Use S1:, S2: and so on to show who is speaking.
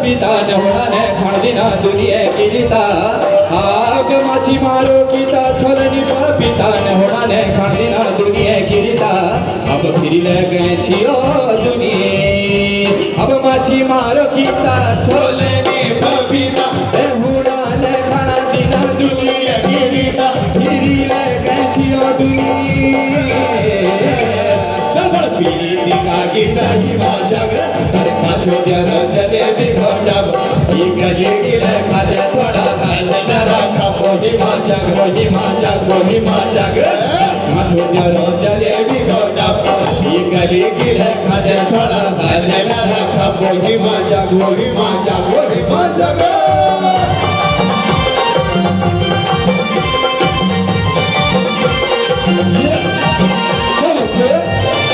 S1: पिता नहुणाने खाणदिना दुनिये किरीता आग माछी मारो कीता छोलनी पिता नहुणाने खाणदिना दुनिये किरीता अब फिरिले गए छियो दुनिये अब माछी मारो कीता छोलनी पिता नहुणाने खाणदिना दुनिये किरीता फिरिले गए छियो दुनिये गीता हिमा जग तारे पाछो जर जलेबी घोटाब ये गिरे खाजे थोड़ा हासे न रखा हिमा जग पाछो जर जलेबी घोटाब ये गिरे खाजे थोड़ा हासे न रखा हिमा जग